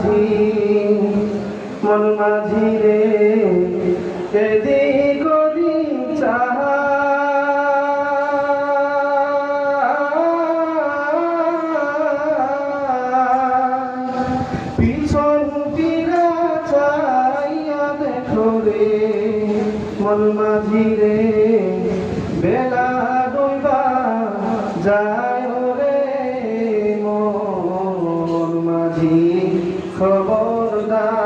মাঝি মন মাঝি রে এদিক ওদিক চাহা পিছন ফিরা চাইয়া দেখো রে মন মাঝি রে বেলা ডুবা যায় রে মন মাঝি খবরদার।